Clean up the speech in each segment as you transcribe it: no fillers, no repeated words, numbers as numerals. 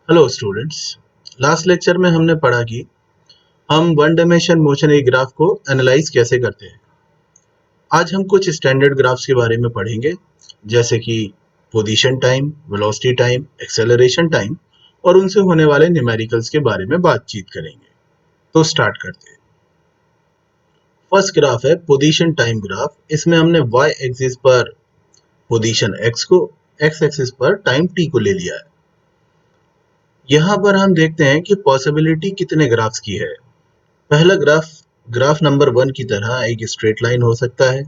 Hello students. Last lecture में हमने पढ़ा कि हम one dimension motion a graph को एनालाइज कैसे करते हैं। आज हम कुछ स्टैंडर्ड ग्राफ्स के बारे में पढ़ेंगे, जैसे कि position time, velocity time, acceleration time और उनसे होने वाले न्यूमेरिकल्स के बारे में बातचीत करेंगे। तो स्टार्ट करते हैं। फर्स्ट ग्राफ है पोजीशन टाइम ग्राफ। इसमें हमने y एक्सिस पर पोजीशन x को, x एक्सिस पर टाइम t को ले लिया है। यहाँ पर हम देखते हैं कि पॉसिबिलिटी कितने ग्राफ्स की है। पहला ग्राफ ग्राफ नंबर 1 की तरह एक स्ट्रेट लाइन हो सकता है।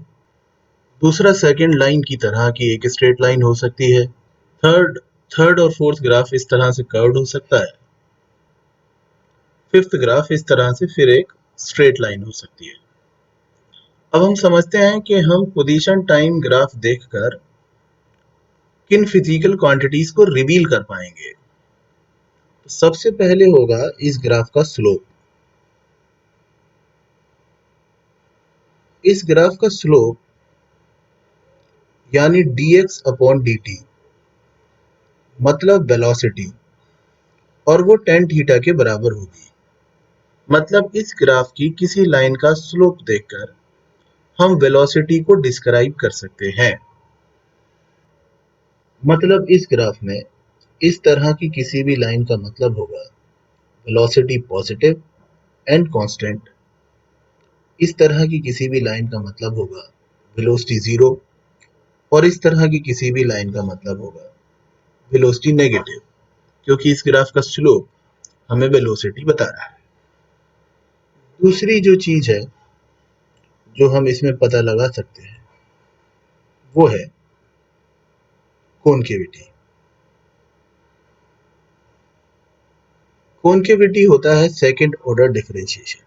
दूसरा सेकंड लाइन की तरह की एक स्ट्रेट लाइन हो सकती है। थर्ड थर्ड और फोर्थ ग्राफ इस तरह से कर्व्ड हो सकता है। फिफ्थ ग्राफ इस तरह से फिर एक स्ट्रेट लाइन हो सकती है। अब हम समझते हैं कि हम पोजीशन टाइम ग्राफ देखकर किन फिजिकल क्वांटिटीज को रिवील कर पाएंगे। तो सबसे पहले होगा इस ग्राफ का स्लोप। इस ग्राफ का स्लोप यानी dx अपॉन dt मतलब वेलोसिटी, और वो tan थीटा के बराबर होगी। मतलब इस ग्राफ की किसी लाइन का स्लोप देखकर हम वेलोसिटी को डिस्क्राइब कर सकते हैं। मतलब इस ग्राफ में इस तरह की किसी भी लाइन का मतलब होगा वेलोसिटी पॉजिटिव एंड कांस्टेंट। इस तरह की किसी भी लाइन का मतलब होगा वेलोसिटी जीरो, और इस तरह की किसी भी लाइन का मतलब होगा वेलोसिटी नेगेटिव, क्योंकि इस ग्राफ का स्लोप हमें वेलोसिटी बता रहा है। दूसरी जो चीज है जो हम इसमें पता लगा सकते हैं वो है कॉनकेविटी। कॉनकेविटी होता है सेकंड ऑर्डर डिफरेंशिएशन।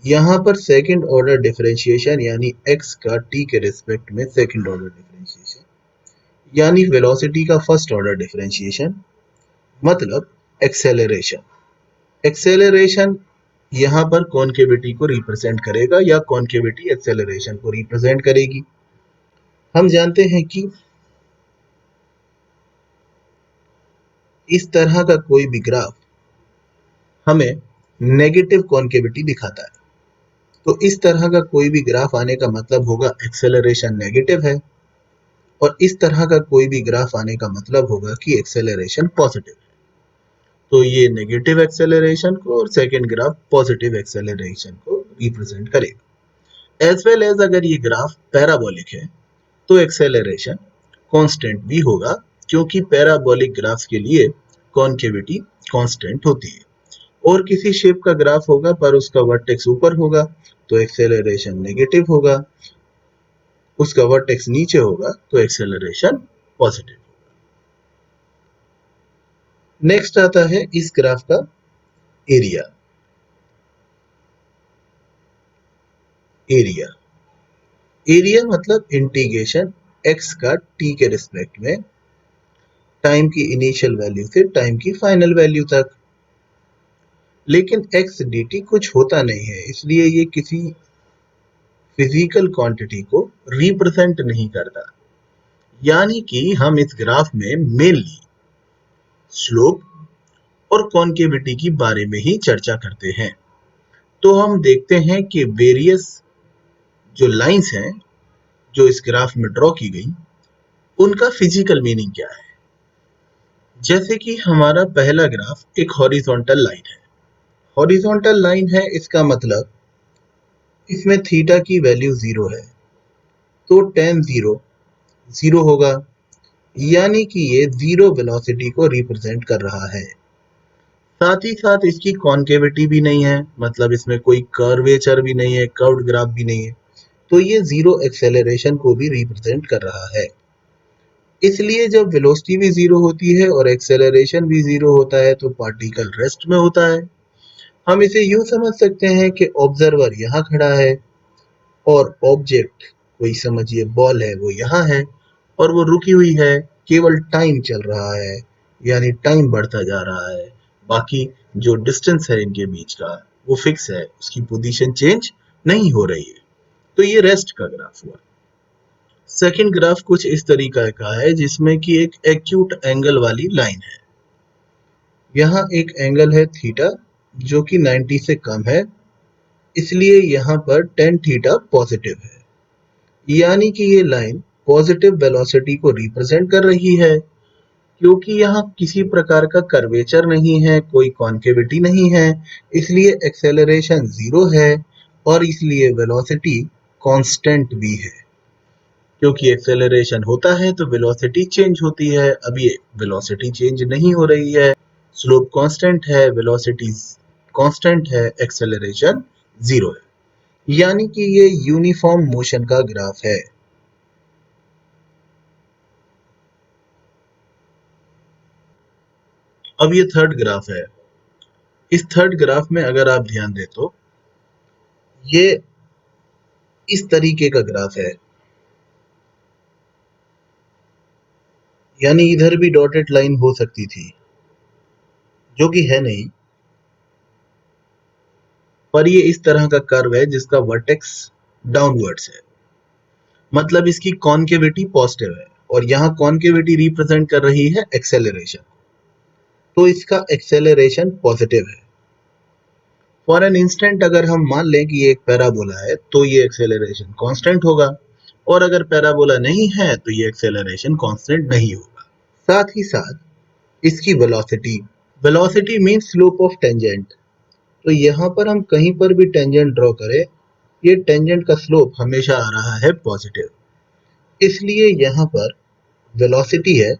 यहाँ पर सेकंड ऑर्डर डिफरेंशिएशन यानी x का t के रिस्पेक्ट में सेकंड ऑर्डर डिफरेंशिएशन, यानी वेलोसिटी का फर्स्ट ऑर्डर डिफरेंशिएशन, मतलब एक्सेलरेशन। एक्सेलरेशन यहाँ पर कॉनकेविटी को रिप्रेजेंट करेगा या कॉनकेविटी एक्सेलरेशन को रिप्रेजेंट करेगी। हम जानते हैं कि इस तरह का कोई भी ग्राफ हमें नेगेटिव कॉनकेविटी दिखाता है। तो इस तरह का कोई भी ग्राफ आने का मतलब होगा एक्सेलरेशन नेगेटिव है, और इस तरह का कोई भी ग्राफ आने का मतलब होगा कि एक्सेलरेशन पॉजिटिव है। तो ये नेगेटिव एक्सेलरेशन को और सेकंड ग्राफ पॉजिटिव एक्सेलरेशन को रिप्रेजेंट करेगा। एज वेल एज अगर ये ग्राफ पैराबोलिक है तो एक्सेलरेशन कांस्टेंट भी होगा, क्योंकि पैराबोलिक ग्राफ्स के लिए कॉनकेविटी कांस्टेंट होती है। और किसी शेप का ग्राफ होगा पर उसका वर्टेक्स ऊपर होगा तो एक्सेलरेशन नेगेटिव होगा, उसका वर्टेक्स नीचे होगा तो एक्सेलरेशन पॉजिटिव। नेक्स्ट आता है इस ग्राफ का एरिया। एरिया एरिया मतलब इंटीग्रेशन x का t के रिस्पेक्ट में टाइम की इनिशियल वैल्यू से टाइम की फाइनल वैल्यू तक। लेकिन x dt कुछ होता नहीं है, इसलिए ये किसी फिजिकल क्वांटिटी को रिप्रेजेंट नहीं करता। यानी कि हम इस ग्राफ में मेनली स्लोप और कॉनकेविटी के बारे में ही चर्चा करते हैं। तो हम देखते हैं कि वेरियस जो लाइंस हैं जो इस ग्राफ में ड्रॉ की गई, उनका फिजिकल मीनिंग क्या है। जैसे कि हमारा पहला ग्राफ एक हॉरिजॉन्टल लाइन है। हॉरिजॉन्टल लाइन है, इसका मतलब इसमें थीटा की वैल्यू जीरो है, तो tan जीरो जीरो होगा, यानी कि ये जीरो वेलोसिटी को रिप्रेजेंट कर रहा है। साथ ही साथ इसकी कॉनकेविटी भी नहीं है, मतलब इसमें कोई कर्वेचर भी नहीं है, कर्व्ड ग्राफ भी नहीं है, तो ये जीरो एक्सेलरेशन को भी रिप्रेजेंट कर रहा है। इसलिए जब वेलोसिटी भी जीरो होती है और एक्सेलरेशन भी जीरो होता है तो पार्टिकल रेस्ट में होता है। हम इसे यूं समझ सकते हैं कि ऑब्जर्वर यहाँ खड़ा है और ऑब्जेक्ट, कोई समझिए बॉल है, वो यहाँ है और वो रुकी हुई है, केवल टाइम चल रहा है, यानी टाइम बढ़ता जा रहा है। बाकी जो डिस्टेंस है इनके बीच का वो फिक्स है, उसकी पोजीशन चेंज नहीं हो रही है। तो ये रेस्ट का ग्राफ हुआ। सेकंड ग्राफ कुछ इस तरीका का है जिसमें कि एक एक्यूट एंगल वाली लाइन है। यहाँ एक एंगल है थीटा जो कि 90 से कम है, इसलिए यहाँ पर tan थीटा पॉजिटिव है, यानी कि ये लाइन पॉजिटिव वेलोसिटी को रिप्रेजेंट कर रही है। क्योंकि यहाँ किसी प्रकार का कर्वेचर नहीं है, कोई कॉन्केविटी नहीं है, इसलिए एक्सेलरेशन 0 है और इसलिए वेलोसिटी कांस्टेंट भी है। क्योंकि एक्सेलरेशन होता है तो वेलोसिटी चेंज होती है, अब ये वेलोसिटी चेंज नहीं हो रही है, स्लोप कांस्टेंट है, वेलोसिटी कांस्टेंट है, एक्सेलरेशन 0 है, यानी कि ये यूनिफॉर्म मोशन का ग्राफ है। अब ये थर्ड ग्राफ है। इस थर्ड ग्राफ में अगर आप ध्यान दें तो ये इस तरीके का ग्राफ है, यानी इधर भी डॉटेड लाइन हो सकती थी, जो कि है नहीं, पर ये इस तरह का कर्व है जिसका वर्टेक्स डाउनवर्ड्स है, मतलब इसकी कॉन्केविटी पॉजिटिव है और यहाँ कॉन्केविटी रिप्रेजेंट कर रही है एक्सेलरेशन, तो इसका एक्सेलरेशन पॉजिटिव है। फॉर एन इंस्टेंट अगर हम मान लें कि ये एक पैराबोला है तो ये एक्सेलरेशन कांस्टेंट होगा, और अगर पैराबोला नहीं है तो ये एक्सेलरेशन कांस्टेंट नहीं होगा। साथ ही साथ इसकी velocity, velocity means slope of tangent, तो यहाँ पर हम कहीं पर भी टेंजेंट ड्रॉ करें, ये टेंजेंट का स्लोप हमेशा आ रहा है पॉजिटिव, इसलिए यहाँ पर वेलोसिटी है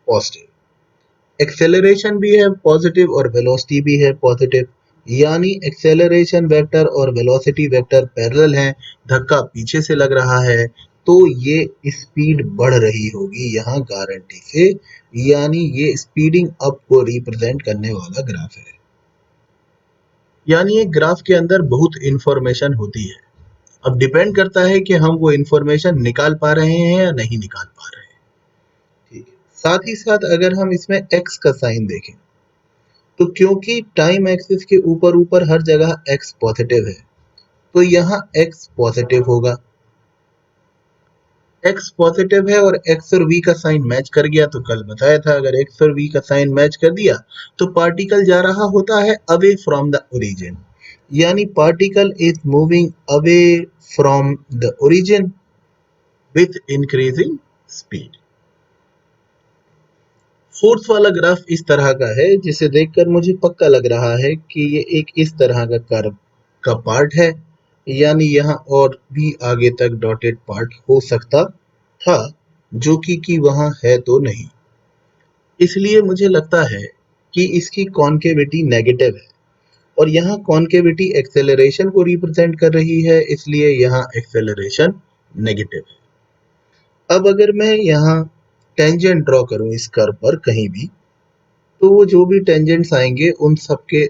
पॉजिटिव, एक्सेलरेशन भी है पॉजिटिव और वेलोसिटी भी है पॉजिटिव, यानी एक्सेलरेशन वेक्टर और वेलोसिटी वेक्टर पैरेलल हैं, धक्का पीछे से लग रहा है तो ये स्पीड बढ़ रही होगी यहाँ गारंटी से, यानी ये स्पीडिंग अप को रिप्रेजेंट करने वाला ग्राफ है। यानी एक ग्राफ के अंदर बहुत इंफॉर्मेशन होती है, अब डिपेंड करता है कि हम वो इंफॉर्मेशन निकाल पा रहे हैं या नहीं निकाल पा रहे हैं। ठीक है, साथ ही साथ अगर हम इसमें x का साइन देखें तो क्योंकि टाइम एक्सिस के ऊपर ऊपर हर जगह x पॉजिटिव है तो यहाँ x पॉजिटिव होगा, x पॉजिटिव है और x और v का साइन मैच कर गया, तो कल बताया था अगर x और v का साइन मैच कर दिया तो पार्टिकल जा रहा होता है अवे फ्रॉम द ओरिजिन, यानी particle is moving away from the origin with increasing speed. Fourth वाला ग्राफ इस तरह का है जिसे देखकर मुझे पक्का लग रहा है कि ये एक इस तरह का कर्व का पार्ट है, यानी यहाँ और भी आगे तक डॉटेड पार्ट हो सकता था जो कि वहां है तो नहीं, इसलिए मुझे लगता है कि इसकी कॉन्केविटी नेगेटिव है और यहाँ कॉन्केविटी एक्सेलरेशन को रिप्रेजेंट कर रही है, इसलिए यहाँ एक्सेलरेशन नेगेटिव है। अब अगर मैं यहाँ टेंजेंट ड्रॉ करूं इस कर्व पर कहीं भी, तो वो जो भी टेंजेंट्स आएंगे उन सब के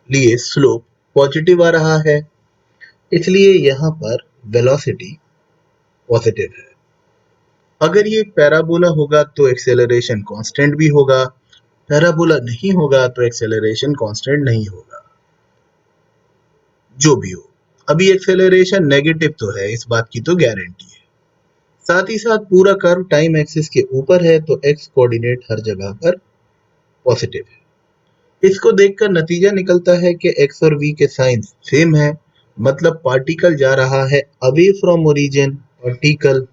लिए स्लोप पॉजिटिव आ रहा है, इसलिए यहाँ पर वेलोसिटी पॉजिटिव है। अगर ये पैराबोला होगा तो एक्सेलरेशन कांस्टेंट भी होगा, पैराबोला नहीं होगा तो एक्सेलरेशन कांस्टेंट नहीं होगा, जो भी हो। अभी एक्सेलरेशन नेगेटिव तो है, इस बात की तो गारंटी है। साथ ही साथ पूरा कर्व टाइम एक्सिस के ऊपर है तो एक्स कोऑर्डिनेट हर जगह पर पॉजिटिव है। इसको देखकर नतीजा निकलता है कि x और v के साइन सेम है, मतलब पार्टिकल जा रहा है away from origin, particle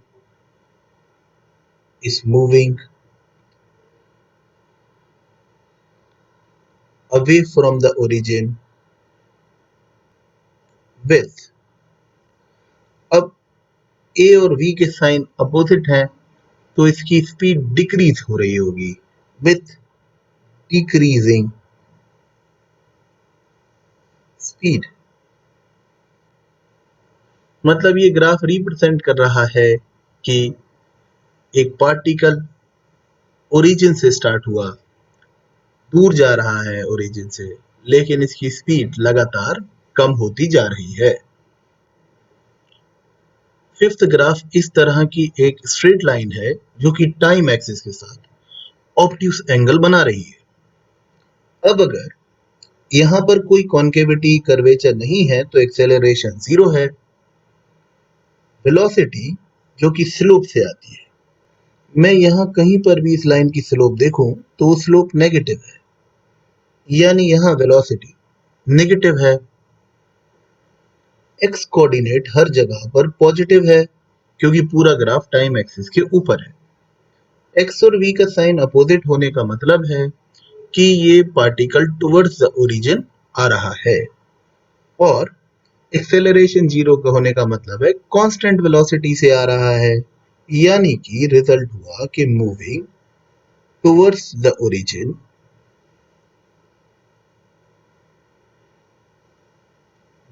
is moving away from the origin with, अब a और v के साइन अपोजिट हैं तो इसकी स्पीड डिक्रीज हो रही होगी विथ डिक्रीजिंग स्पीड, मतलब ये ग्राफ रिप्रेजेंट कर रहा है कि एक पार्टिकल ओरिजिन से स्टार्ट हुआ, दूर जा रहा है ओरिजिन से, लेकिन इसकी स्पीड लगातार कम होती जा रही है। फिफ्थ ग्राफ इस तरह की एक स्ट्रेट लाइन है जो कि टाइम एक्सिस के साथ ऑब्ट्यूस एंगल बना रही है। अब अगर यहाँ पर कोई कॉन्केविटी कर्वेचर नहीं है तो एक्सेलरेशन 0 है, वेलोसिटी जो कि स्लोप से आती है मैं यहाँ कहीं पर भी इस लाइन की स्लोप देखूं तो वो स्लोप नेगेटिव है, यानी यहाँ वेलोसिटी नेगेटिव है। एक्स कोऑर्डिनेट हर जगह पर पॉजिटिव है क्योंकि पूरा ग्राफ टाइम एक्सिस के ऊपर है। एक्स और वी का साइन अपोजिट होने का मतलब है कि ये पार्टिकल टुवर्ड्स द ओरिजिन आ रहा है, और एक्सेलरेशन जीरो का होने का मतलब है कांस्टेंट वेलोसिटी से आ रहा है, यानी कि रिजल्ट हुआ कि moving towards the origin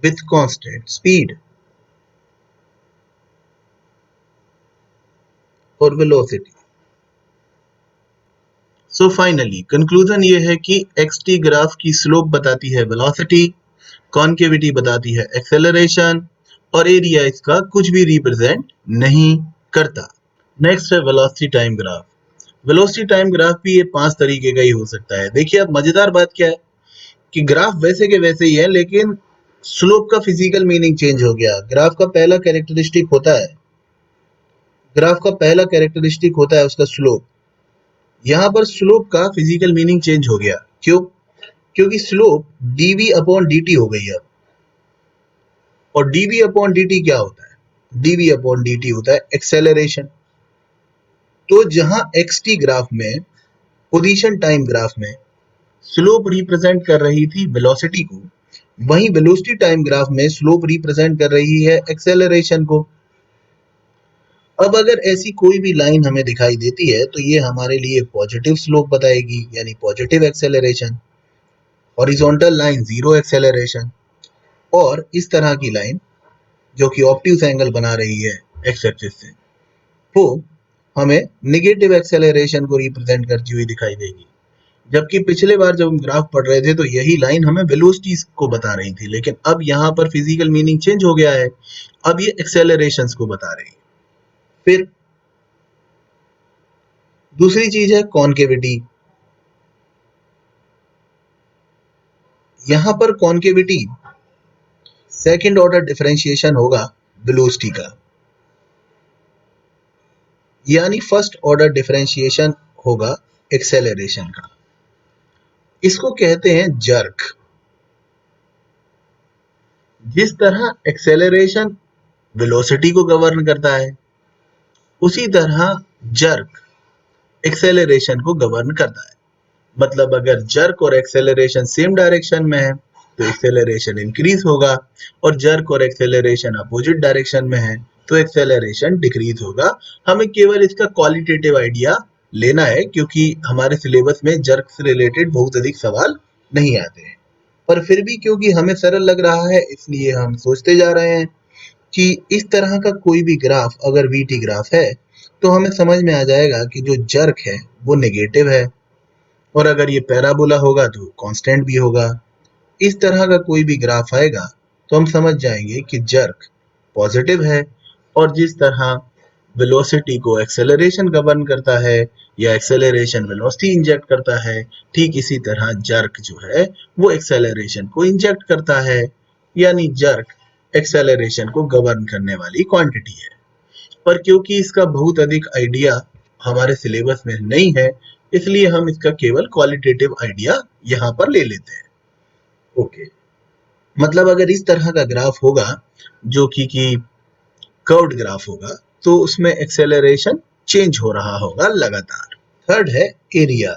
with constant speed और वेलोसिटी। सो फाइनली कंक्लूजन ये है कि xt ग्राफ की स्लोप बताती है वेलोसिटी, कॉन्केविटी बताती है एक्सेलरेशन, और एरिया इसका कुछ भी रिप्रेजेंट नहीं करता। नेक्स्ट है velocity time graph. Velocity time graph भी ये 5 तरीके का ही हो सकता है। देखिए अब मजेदार बात क्या है कि ग्राफ वैसे के वैसे ही है, लेकिन स्लोप का फिजिकल मीनिंग चेंज हो गया। ग्राफ का पहला कैरेक्टरिस्टिक होता है उसका स्लोप। यहाँ पर स्लोप का फिजिकल मीनिंग चेंज हो गया। क्यों? क्योंकि स्लोप dv अपॉन dt हो गई है। और dv अपॉन dt क्या होता है? dv अपॉन dt होता है एक्सेलरेशन। तो जहां xt ग्राफ में, पोजीशन टाइम ग्राफ में स्लोप रिप्रेजेंट कर रही थी वेलोसिटी को, वहीं वेलोसिटी टाइम ग्राफ में स्लोप रिप्रेजेंट कर रही है एक्सेलरेशन को। अब अगर ऐसी कोई भी लाइन हमें दिखाई देती है तो ये हमारे लिए पॉजिटिव स्लोप बताएगी, यानी positive acceleration. Horizontal line zero acceleration, और इस तरह की लाइन जो कि ऑब्ट्यूज एंगल बना रही है एक्स एक्सिस से, वो हमें नेगेटिव एक्सेलरेशन को रिप्रेजेंट करती हुई दिखाई देगी। जबकि पिछले बार जब हम ग्राफ पढ़ रहे थे तो यही लाइन हमें वेलोसिटी को बता रही थी, लेकिन अब यहाँ पर फिजिकल मीनिंग चेंज हो गया है। अब ये एक्सेलरेशंस को बता रही है। फिर दूसरी चीज है कॉन्केविटी। यहाँ पर कॉन्केविटी सेकंड ऑर्डर डिफरेंशिएशन होगा वेलोसिटी का, यानी फर्स्ट ऑर्डर डिफरेंशिएशन होगा एक्सेलरेशन का। इसको कहते हैं जर्क। जिस तरह एक्सेलरेशन वेलोसिटी को गवर्न करता है, उसी तरह जर्क एक्सेलरेशन को गवर्न करता है। मतलब अगर जर्क और एक्सेलरेशन सेम डायरेक्शन में है तो एक्सेलरेशन इंक्रीज होगा, और जर्क और एक्सेलरेशन अपोजिट डायरेक्शन में है तो एक्सेलरेशन डिक्रीज होगा। हमें केवल इसका क्वालिटेटिव आइडिया लेना है, क्योंकि हमारे सिलेबस में जर्क से रिलेटेड बहुत अधिक सवाल नहीं आते हैं। पर फिर भी क्योंकि हमें सरल लग रहा है, इसलिए हम सोचते जा रहे हैं कि इस तरह का कोई भी ग्राफ अगर वीटी ग्राफ है तो हमें समझ में आ जाएगा कि जो जर्क है वो नेगेटिव है, और अगर ये पैराबोला होगा तो कांस्टेंट भी होगा। इस तरह का कोई भी ग्राफ आएगा तो हम समझ जाएंगे कि जर्क पॉजिटिव है, और जिस तरह वेलोसिटी को एक्सेलरेशन गवर्न करता है या एक्सेलरेशन वेलोसिटी इंजेक्ट करता है, ठीक इसी तरह जर्क जो है वो एक्सेलरेशन को इंजेक्ट करता है, यानी जर्क एक्सेलरेशन को गवर्न करने वाली क्वांटिटी है। पर क्योंकि इसका बहुत अधिक आइडिया हमारे सिलेबस में नहीं है, इसलिए हम इसका केवल क्वालिटेटिव आइडिया यहाँ पर ले लेते हैं। ओके, मतलब अगर इस तरह का ग्राफ होगा जो कि कर्व्ड ग्राफ होगा तो उसमें एक्सेलरेशन चेंज हो रहा होगा लगातार। थर्ड है एरिया।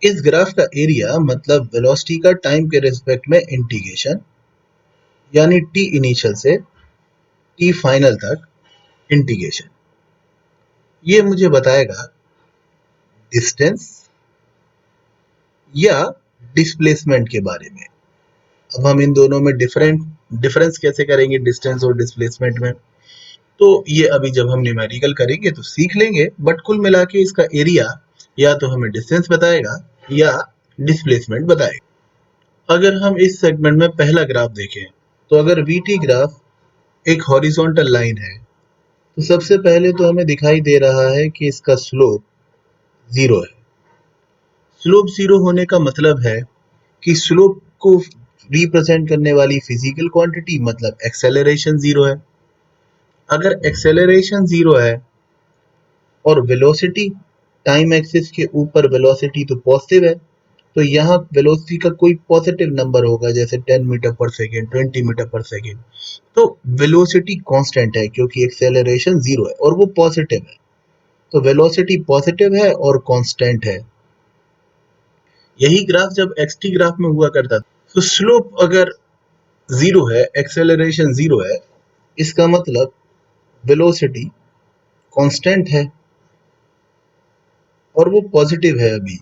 इस ग्राफ का एरिया मतलब वेलोसिटी का टाइम के रिस्पेक्ट में इंटीग्रेशन, यानी टी इनिशियल से टी फाइनल तक इंटीग्रेशन, ये मुझे बताएगा डिस्टेंस या डिस्प्लेसमेंट के बारे में। अब हम इन दोनों में डिफरेंस कैसे करेंगे डिस्टेंस और डिस्प्लेसमेंट में, तो ये अभी जब हम न्यूमेरिकल करेंगे तो सीख लेंगे। बट कुल मिला के इसका एरिया या तो हमें डिस्टेंस बताएगा या डिस्प्लेसमेंट बताएगा। अगर हम इस सेगमेंट में पहला ग्राफ देखें तो अगर वीटी ग्राफ एक हॉरिजॉन्टल लाइन है तो सबसे पहले तो हमें दिखाई दे रहा है कि इसका स्लोप जीरो है। स्लोप जीरो होने का मतलब है कि स्लोप को रिप्रेजेंट करने वाली फिजिकल क्वांटिटी मतलब एक्सेलरेशन जीरो है। अगर एक्सेलरेशन 0 है और वेलोसिटी टाइम एक्सिस के ऊपर वेलोसिटी तो पॉजिटिव है, तो यहाँ वेलोसिटी का कोई पॉजिटिव नंबर होगा, जैसे 10 मीटर पर सेकेंड, 20 मीटर पर सेकेंड, तो वेलोसिटी कांस्टेंट है क्योंकि एक्सेलरेशन 0 है और वो पॉजिटिव है, तो वेलोसिटी पॉजिटिव है और कांस्टेंट है। यही ग्राफ जब एक्सटी ग्राफ में हुआ करता था, तो स्लोप अगर 0 है, एक्सेलरेशन 0 है, इसका मतलब वेलोसिटी कांस्टेंट है और वो पॉजिटिव है अभी,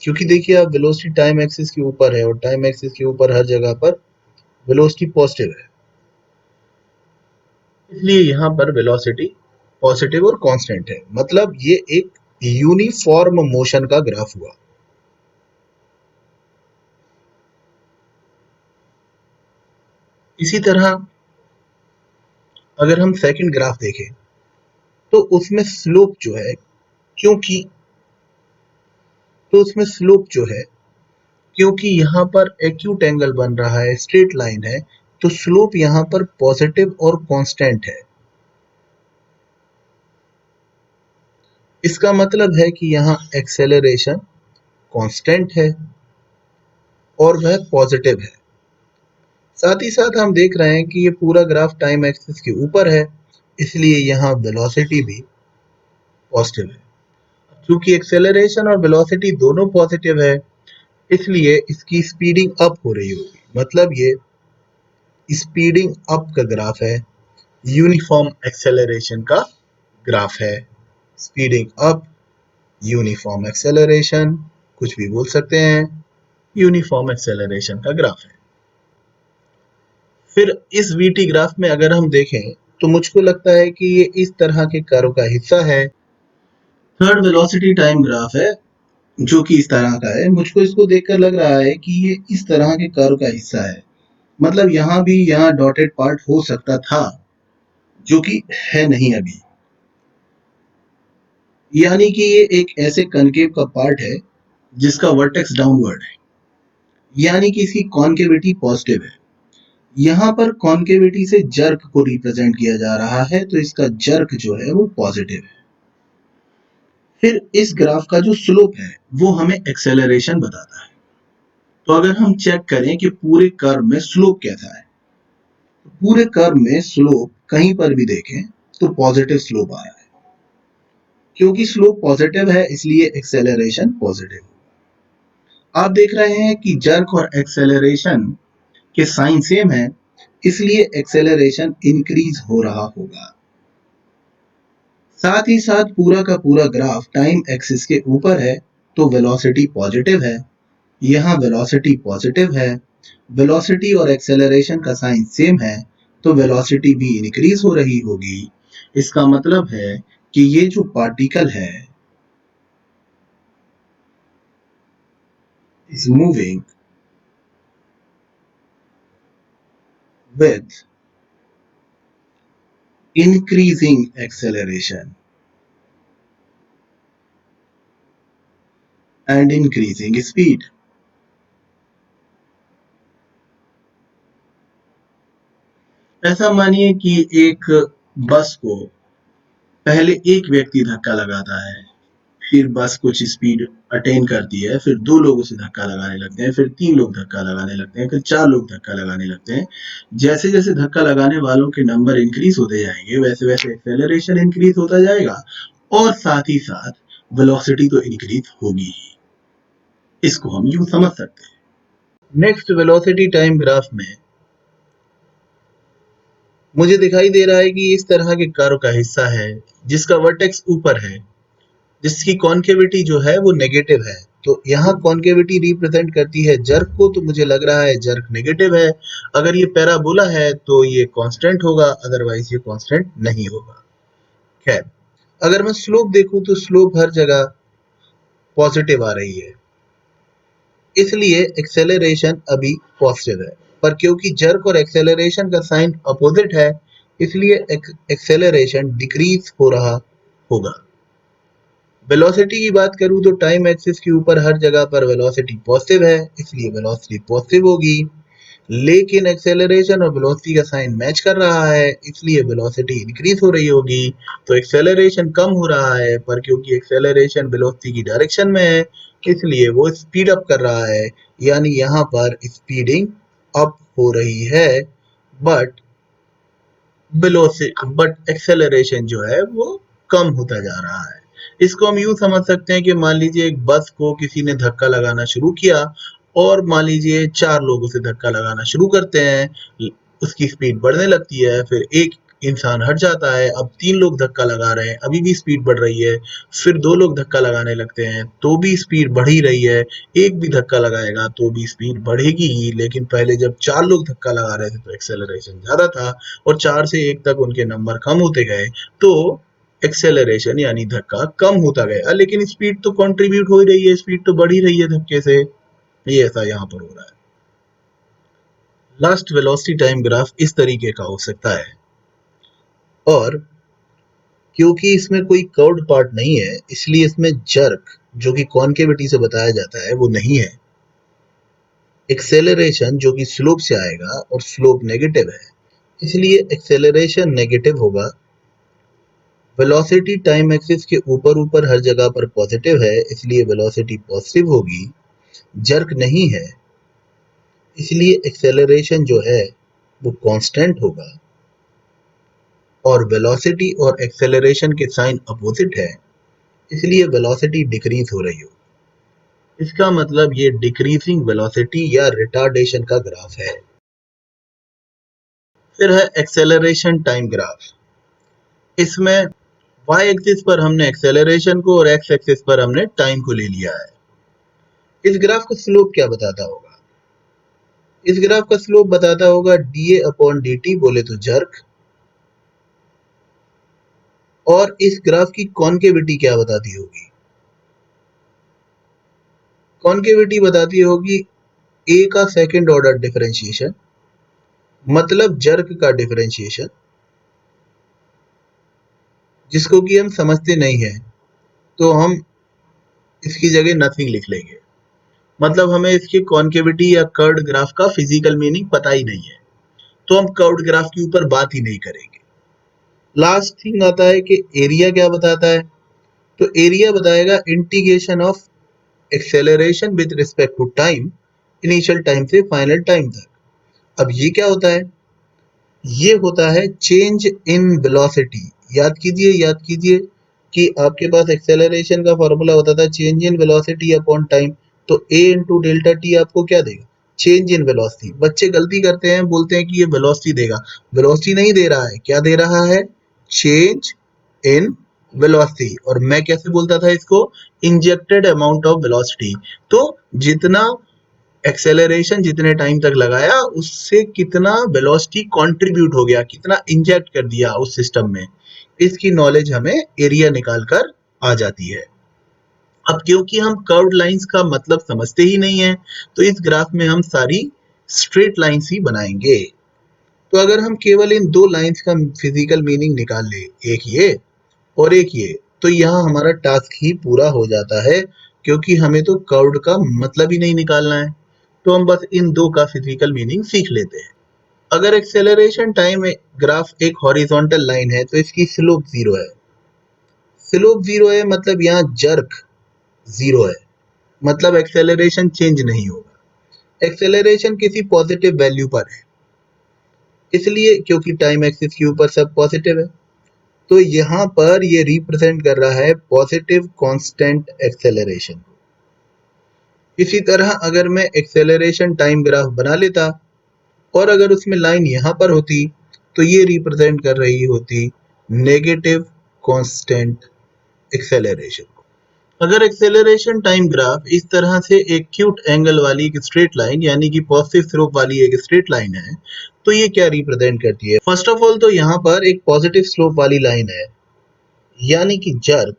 क्योंकि देखिए आप वेलोसिटी टाइम एक्सिस के ऊपर है और टाइम एक्सिस के ऊपर हर जगह पर वेलोसिटी पॉजिटिव है, इसलिए यहाँ पर वेलोसिटी पॉजिटिव और कांस्टेंट है, मतलब ये एक यूनिफॉर्म मोशन का ग्राफ हुआ। इसी तरह अगर हम सेकंड ग्राफ देखें तो उसमें स्लोप जो है, क्योंकि तो उसमें स्लोप जो है, क्योंकि यहाँ पर एक्यूट एंगल बन रहा है, स्ट्रेट लाइन है, तो स्लोप यहाँ पर पॉजिटिव और कांस्टेंट है। इसका मतलब है कि यहाँ एक्सेलरेशन कांस्टेंट है और वह पॉजिटिव है। साथ ही साथ हम देख रहे हैं कि ये पूरा ग्राफ टाइम एक्सिस के ऊपर है, इसलिए यहाँ वेलोसिटी भी पॉजिटिव है। क्योंकि एक्सेलरेशन और वेलोसिटी दोनों पॉजिटिव है, इसलिए इसकी स्पीडिंग अप हो रही होगी, मतलब ये स्पीडिंग अप का ग्राफ है, यूनिफॉर्म एक्सेलरेशन का ग्राफ है। स्पीडिंग अप, यूनिफॉर्म एक्सेलरेशन, कुछ भी बोल सकते हैं, यूनिफॉर्म एक्सेलरेशन का ग्राफ है। फिर इस वीटी ग्राफ में अगर हम देखें तो मुझको लगता है कि ये इस तरह के कर्व का हिस्सा है। थर्ड वेलोसिटी टाइम ग्राफ है जो कि इस तरह का है। मुझको इसको देखकर लग रहा है कि ये इस तरह के कर्व का हिस्सा है, मतलब यहाँ भी यहाँ डॉटेड पार्ट हो सकता था, जो कि है नहीं अभी, यानी कि ये एक ऐसे कनकेव का पार्ट है जिसका वर्टेक्स डाउनवर्ड है, यानी कि इसकी कॉन्केविटी पॉजिटिव है। यहाँ पर कॉन्केविटी से जर्क को रिप्रेजेंट किया जा रहा है, तो इसका जर्क जो है वो पॉजिटिव है। फिर इस ग्राफ का जो स्लोप है वो हमें एक्सेलरेशन बताता है। तो अगर हम चेक करें कि पूरे कर्व में स्लोप कैसा है, तो पूरे कर्व में स्लोप कहीं पर भी देखें तो पॉजिटिव स्लोप आ रहा है। क्योंकि स्लोप पॉजिटिव है इसलिए एक्सेलरेशन पॉजिटिव। आप देख रहे हैं कि जर्क और एक्सेलरेशन के साइन सेम है, इसलिए एक्सेलरेशन इंक्रीज हो रहा होगा। साथ ही साथ पूरा का पूरा ग्राफ टाइम एक्सिस के ऊपर है, तो वेलोसिटी पॉजिटिव है। यहाँ वेलोसिटी पॉजिटिव है, वेलोसिटी और एक्सेलरेशन का साइन सेम है, तो वेलोसिटी भी इंक्रीज हो रही होगी। इसका मतलब है कि ये जो पार्टिकल है is moving with increasing acceleration and increasing speed. ऐसा मानिए कि एक बस को पहले एक व्यक्ति धक्का लगाता है, फिर बस कुछ स्पीड अटेन करती है, फिर 2 लोग उसे धक्का लगाने लगते हैं, फिर 3 लोग धक्का लगाने लगते हैं, फिर 4 लोग धक्का लगाने लगते हैं। जैसे जैसे धक्का लगाने वालों के नंबर इंक्रीज होते जाएंगे, वैसे वैसे एक्सेलरेशन इंक्रीज होता जाएगा और साथ ही साथ वेलोसिटी तो इंक्रीज होगी ही। इसको हम यूं समझ सकते हैं। नेक्स्ट वेलोसिटी टाइम ग्राफ में मुझे दिखाई दे रहा है कि इस तरह के कर्व का हिस्सा है जिसका वर्टेक्स ऊपर है, जिसकी कॉन्केविटी जो है वो नेगेटिव है। तो यहाँ कॉन्केविटी रिप्रेजेंट करती है जर्क को, तो मुझे लग रहा है जर्क नेगेटिव है। अगर ये पैराबोला है तो ये कांस्टेंट होगा, अदरवाइज ये कांस्टेंट नहीं होगा। खैर, अगर मैं स्लोप देखूं तो स्लोप हर जगह पॉजिटिव आ रही है, इसलिए एक्सेलरेशन अभी पॉजिटिव है। पर क्योंकि जर्क और एक्सेलरेशन का साइन अपोजिट है, इसलिए एक्सेलरेशन डिक्रीज हो रहा होगा। वेलोसिटी की बात करूं तो टाइम एक्सिस के ऊपर हर जगह पर वेलोसिटी पॉजिटिव है, इसलिए वेलोसिटी पॉजिटिव होगी। लेकिन एक्सेलरेशन और वेलोसिटी का साइन मैच कर रहा है, इसलिए वेलोसिटी इंक्रीज हो रही होगी। तो एक्सेलरेशन कम हो रहा है, पर क्योंकि एक्सेलरेशन वेलोसिटी की डायरेक्शन में है, इसलिए वो स्पीड अप कर रहा है, यानी यहाँ पर स्पीडिंग अप हो रही है, बट बट एक्सेलरेशन जो है वो कम होता जा रहा है। इसको हम यूं समझ सकते हैं कि मान लीजिए एक बस को किसी ने धक्का लगाना शुरू किया, और मान लीजिए 4 लोग उसे धक्का लगाना शुरू करते हैं, उसकी स्पीड बढ़ने लगती है, फिर एक इंसान हट जाता है, अब 3 लोग धक्का लगा रहे हैं, अभी भी स्पीड बढ़ रही है, फिर 2 लोग धक्का लगाने लगते हैं, तो भी स्पीड बढ़ ही रही है, एक भी धक्का लगाएगा तो भी स्पीड बढ़ेगी ही, लेकिन पहले जब 4 लोग धक्का लगा रहे थे तो एक्सेलरेशन ज़्यादा था, और 4 से 1 तक उनके नंबर कम होते गए, तो एक्सेलरेशन यानी धक्का कम होता गया, लेकिन स्पीड तो कंट्रीब्यूट हो ही रही है, स्पीड तो बढ़ ही रही है धक्के से। ये ऐसा यहाँ पर हो रहा है। लास्ट वेलोसिटी टाइम ग्राफ इस तरीके का हो सकता है, और क्योंकि इसमें कोई कर्व्ड पार्ट नहीं है, इसलिए इसमें जर्क जो कि कॉन्केविटी से बताया जाता है वो नहीं है। एक्सेलरेशन जो कि स्लोप से आएगा, और स्लोप नेगेटिव है, इसलिए एक्सेलरेशन नेगेटिव होगा। वेलोसिटी टाइम एक्सिस के ऊपर ऊपर हर जगह पर पॉजिटिव है, इसलिए वेलोसिटी पॉजिटिव होगी। जर्क नहीं है, इसलिए एक्सेलरेशन जो है वो कांस्टेंट होगा, और वेलोसिटी और एक्सेलरेशन के साइन अपोजिट है, इसलिए वेलोसिटी डिक्रीज हो रही हो। इसका मतलब ये डिक्रीजिंग वेलोसिटी या रिटार्डेशन का ग्राफ है। फिर है एक्सेलरेशन टाइम ग्राफ। इसमें y एक्सिस पर हमने एक्सेलरेशन को और x एक्सिस पर हमने टाइम को ले लिया है। इस ग्राफ का स्लोप क्या बताता होगा? इस ग्राफ का स्लोप बताता होगा dA/dt, बोले तो जर्क। और इस ग्राफ की कॉन्केविटी क्या बताती होगी? कॉन्केविटी बताती होगी a का सेकंड ऑर्डर डिफरेंशिएशन, मतलब जर्क का डिफरेंशिएशन, जिसको कि हम समझते नहीं है, तो हम इसकी जगह नथिंग लिख लेंगे। मतलब हमें इसकी कॉन्केविटी या कर्व्ड ग्राफ का फिजिकल मीनिंग पता ही नहीं है, तो हम कर्व्ड ग्राफ के ऊपर बात ही नहीं करेंगे। लास्ट थिंग आता है कि एरिया क्या बताता है। तो एरिया बताएगा integration of acceleration with respect to time, initial time से फाइनल टाइम तक। अब ये क्या होता है? ये होता है चेंज इन वेलोसिटी। याद कीजिए कि आपके पास एक्सेलरेशन का फॉर्मूला होता था change in velocity upon time. तो a इंटू डेल्टा टी आपको क्या देगा? Change in velocity. बच्चे गलती करते हैं, बोलते हैं कि ये वेलोसिटी देगा। वेलोसिटी नहीं दे रहा है, क्या दे रहा है? Change in velocity. और मैं कैसे बोलता था इसको? Injected amount of velocity. तो जितना एक्सेलरेशन जितने टाइम तक लगाया, उससे कितना वेलोसिटी कंट्रीब्यूट हो गया, कितना इंजेक्ट कर दिया उस सिस्टम में, इसकी नॉलेज हमें एरिया निकाल कर आ जाती है। अब क्योंकि हम कर्व्ड लाइंस का मतलब समझते ही नहीं है, तो इस ग्राफ में हम सारी स्ट्रेट लाइंस ही बनाएंगे। तो अगर हम केवल इन दो लाइंस का फिजिकल मीनिंग निकाल ले, एक ये और एक ये, तो यहाँ हमारा टास्क ही पूरा हो जाता है, क्योंकि हमें तो कर्व्ड का मतलब ही नहीं निकालना है। तो हम बस इन दो का फिजिकल मीनिंग सीख लेते हैं। अगर एक्सेलरेशन टाइम ग्राफ एक हॉरिजॉन्टल लाइन है, तो इसकी स्लोप जीरो है। स्लोप जीरो है मतलब यहाँ जर्क जीरो है, मतलब एक्सेलरेशन चेंज नहीं होगा। एक्सेलरेशन किसी पॉजिटिव वैल्यू पर है, इसलिए क्योंकि टाइम एक्सिस के ऊपर सब पॉजिटिव है, तो यहाँ पर ये रिप्रेजेंट कर रहा है पॉजिटिव कांस्टेंट एक्सेलरेशन। इसी तरह अगर मैं एक्सेलरेशन टाइम ग्राफ बना लेता, और अगर उसमें लाइन यहाँ पर होती, तो ये रिप्रेजेंट कर रही होती नेगेटिव कांस्टेंट एक्सेलरेशन को। अगर एक्सेलरेशन टाइम ग्राफ इस तरह से एक एक्यूट एंगल वाली एक स्ट्रेट लाइन, यानी कि पॉजिटिव स्लोप वाली एक स्ट्रेट लाइन है, तो ये क्या रिप्रेजेंट करती है? फर्स्ट ऑफ ऑल तो यहाँ पर एक पॉजिटिव स्लोप वाली लाइन है, यानी कि जर्क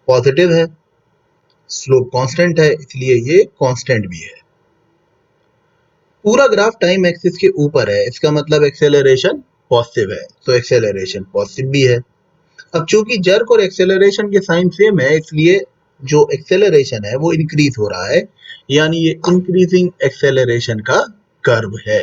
पॉजिटिव है, स्लोप कांस्टेंट है, इसलिए ये कांस्टेंट भी है। पूरा ग्राफ टाइम एक्सिस के ऊपर है, इसका मतलब एक्सेलरेशन पॉजिटिव है, तो एक्सेलरेशन पॉजिटिव भी है। अब चूंकि जर्क और एक्सेलरेशन के साइन सेम है, इसलिए जो एक्सेलरेशन है वो इंक्रीज हो रहा है, यानी ये इंक्रीजिंग एक्सेलरेशन का कर्व है।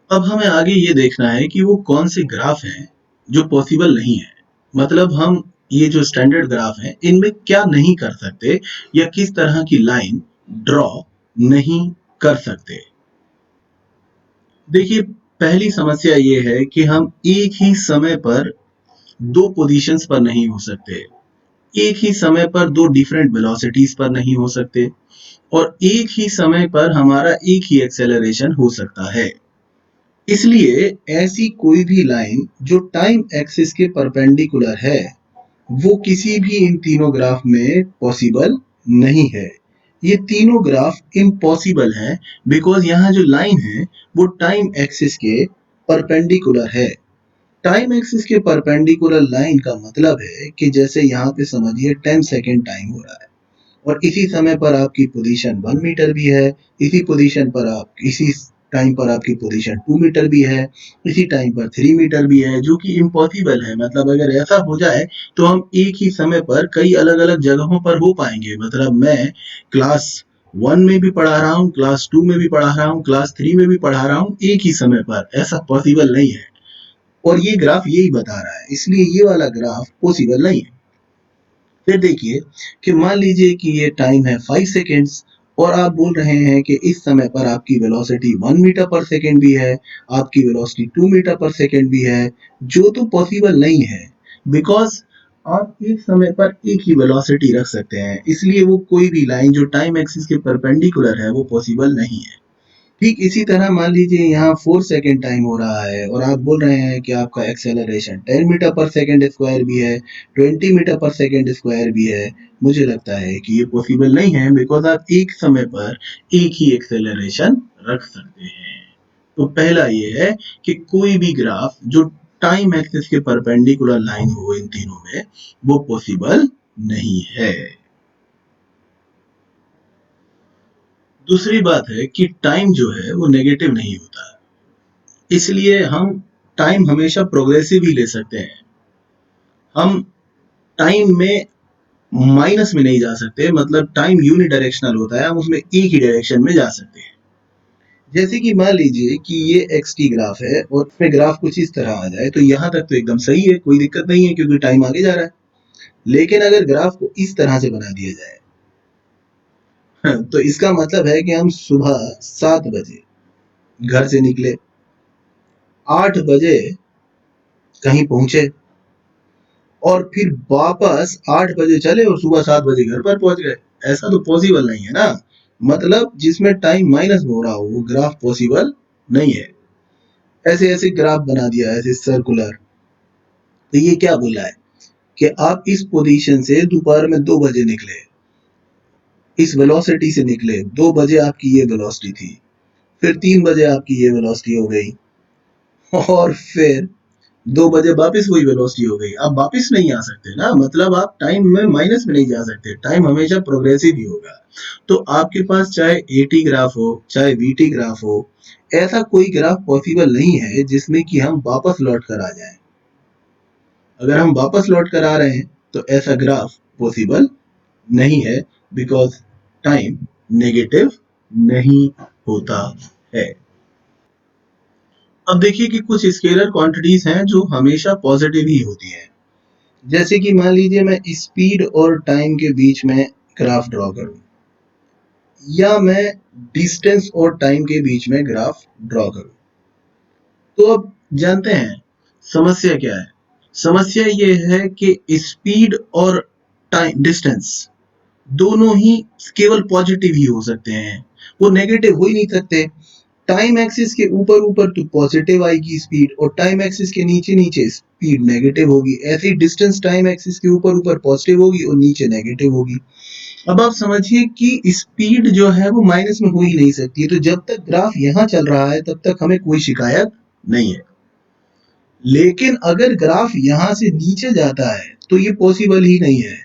अब हमें आगे ये देखना है कि वो कौन से ग्राफ हैं जो पॉसिबल नहीं है। मतलब हम ये जो स्टैंडर्ड ग्राफ हैं इनमें क्या नहीं कर सकते या किस तरह की लाइन ड्रॉ नहीं कर सकते। देखिए, पहली समस्या ये है कि हम एक ही समय पर दो पोजीशंस पर नहीं हो सकते, एक ही समय पर दो डिफरेंट वेलोसिटीज पर नहीं हो सकते और एक ही समय पर हमारा एक ही एक्सेलरेशन हो सकता है। इसलिए ऐसी कोई भी लाइन जो टाइम एक्सिस के परपेंडिकुलर है वो किसी भी इन तीनों ग्राफ में पॉसिबल नहीं है। ये तीनों ग्राफ इम्पॉसिबल हैं बिकॉज यहाँ जो लाइन है वो टाइम एक्सिस के परपेंडिकुलर है। टाइम एक्सिस के परपेंडिकुलर लाइन का मतलब है कि जैसे यहाँ पे समझिए 10 सेकेंड टाइम हो रहा है और इसी समय पर आपकी पोजीशन 1 मीटर भी है, इसी टाइम पर आपकी पोजीशन 2 मीटर भी है, इसी टाइम पर 3 मीटर भी है, जो कि इम्पॉसिबल है। मतलब अगर ऐसा हो जाए तो हम एक ही समय पर कई अलग अलग जगहों पर हो पाएंगे। मतलब मैं क्लास 1 में भी पढ़ा रहा हूँ, क्लास 2 में भी पढ़ा रहा हूँ, क्लास 3 में भी पढ़ा रहा हूँ एक ही समय पर, ऐसा पॉसिबल नहीं है। और ये ग्राफ यही बता रहा है, इसलिए ये वाला ग्राफ पॉसिबल नहीं है। फिर देखिए कि मान लीजिए कि ये टाइम है 5 सेकेंड्स और आप बोल रहे हैं कि इस समय पर आपकी वेलोसिटी 1 मीटर पर सेकेंड भी है, आपकी वेलोसिटी 2 मीटर पर सेकेंड भी है, जो तो पॉसिबल नहीं है बिकॉज आप एक समय पर एक ही वेलोसिटी रख सकते हैं, इसलिए वो कोई भी लाइन जो टाइम एक्सिस के परपेंडिकुलर है वो पॉसिबल नहीं है। ठीक इसी तरह मान लीजिए यहाँ 4 सेकेंड टाइम हो रहा है और आप बोल रहे हैं कि आपका एक्सेलरेशन 10 मीटर पर सेकेंड स्क्वायर भी है, 20 मीटर पर सेकेंड स्क्वायर भी है। मुझे लगता है कि ये पॉसिबल नहीं है बिकॉज आप एक समय पर एक ही एक्सेलरेशन रख सकते हैं। तो पहला ये है कि कोई भी ग्राफ जो टाइम एक्सिस के परपेंडिकुलर लाइन हो इन तीनों में वो पॉसिबल नहीं है। दूसरी बात है कि टाइम जो है वो नेगेटिव नहीं होता, इसलिए हम टाइम हमेशा प्रोग्रेसिव ही ले सकते हैं। हम टाइम में माइनस में नहीं जा सकते, मतलब टाइम यूनिडायरेक्शनल होता है, हम उसमें एक ही डायरेक्शन में जा सकते हैं। जैसे कि मान लीजिए कि ये एक्स टी ग्राफ है और इसमें ग्राफ कुछ इस तरह आ जाए तो यहाँ तक तो एकदम सही है, कोई दिक्कत नहीं है क्योंकि टाइम आगे जा रहा है। लेकिन अगर ग्राफ को इस तरह से बना दिया जाए तो इसका मतलब है कि हम सुबह 7 बजे घर से निकले, 8 बजे कहीं पहुंचे और फिर वापस 8 बजे चले और सुबह 7 बजे घर पर पहुंच गए। ऐसा तो पॉसिबल नहीं है ना। मतलब जिसमें टाइम माइनस में हो रहा हो वो ग्राफ पॉसिबल नहीं है। ऐसे ऐसे ग्राफ बना दिया ऐसे सर्कुलर। तो ये क्या बोला है कि आप इस पोजीशन से दोपहर में 2 बजे निकले, इस वेलोसिटी से निकले, 2 बजे आपकी ये वेलोसिटी थी, फिर 3 बजे आपकी ये वेलोसिटी हो गई और फिर 2 बजे वापस वही वेलोसिटी हो गई। आप वापस नहीं आ सकते ना, मतलब आप टाइम में माइनस में नहीं जा सकते, टाइम हमेशा प्रोग्रेसिव ही होगा। तो आपके पास चाहे एटी ग्राफ हो चाहे वीटी ग्राफ हो, ऐसा कोई ग्राफ पॉसिबल नहीं है जिसमें कि हम वापस लौट कर आ जाएं। अगर हम वापस लौट कर आ रहे हैं तो ऐसा ग्राफ पॉसिबल नहीं है बिकॉज टाइम नेगेटिव नहीं होता है। अब देखिए कि कुछ स्केलर क्वांटिटीज हैं जो हमेशा पॉजिटिव ही होती हैं। जैसे कि मान लीजिए मैं स्पीड और टाइम के बीच में ग्राफ ड्रॉ करूं या मैं डिस्टेंस और टाइम के बीच में ग्राफ ड्रॉ करूं, तो अब जानते हैं समस्या क्या है। समस्या ये है कि स्पीड और टाइम डिस्टेंस दोनों ही केवल पॉजिटिव ही हो सकते हैं, वो नेगेटिव हो ही नहीं सकते। टाइम एक्सिस के ऊपर ऊपर तो पॉजिटिव आएगी स्पीड और टाइम एक्सिस के नीचे नीचे स्पीड नेगेटिव होगी, ऐसे ही डिस्टेंस टाइम एक्सिस के ऊपर ऊपर पॉजिटिव होगी और नीचे नेगेटिव होगी। अब आप समझिए कि स्पीड जो है वो माइनस में हो ही नहीं सकती, तो जब तक ग्राफ यहाँ चल रहा है तब तक हमें कोई शिकायत नहीं है। लेकिन अगर ग्राफ यहां से नीचे जाता है तो ये पॉसिबल ही नहीं है।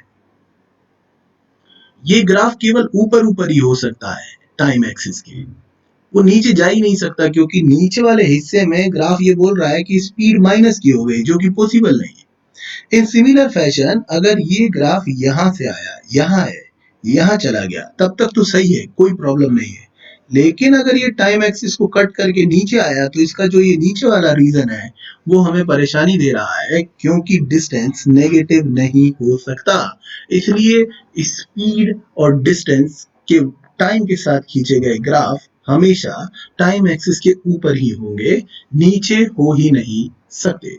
ये ग्राफ केवल ऊपर ऊपर ही हो सकता है टाइम एक्सिस के, वो नीचे जा ही नहीं सकता क्योंकि नीचे वाले हिस्से में ग्राफ ये बोल रहा है कि स्पीड माइनस की हो गई, जो कि पॉसिबल नहीं है। इन सिमिलर फैशन अगर ये ग्राफ यहां से आया, यहां है, यहां चला गया, तब तक तो सही है, कोई प्रॉब्लम नहीं है। लेकिन अगर ये टाइम एक्सिस को कट करके नीचे आया तो इसका जो ये नीचे वाला रीजन है वो हमें परेशानी दे रहा है, क्योंकि डिस्टेंस नेगेटिव नहीं हो सकता। इसलिए स्पीड और डिस्टेंस के टाइम के साथ खींचे गए ग्राफ हमेशा टाइम एक्सिस के ऊपर ही होंगे, नीचे हो ही नहीं सकते।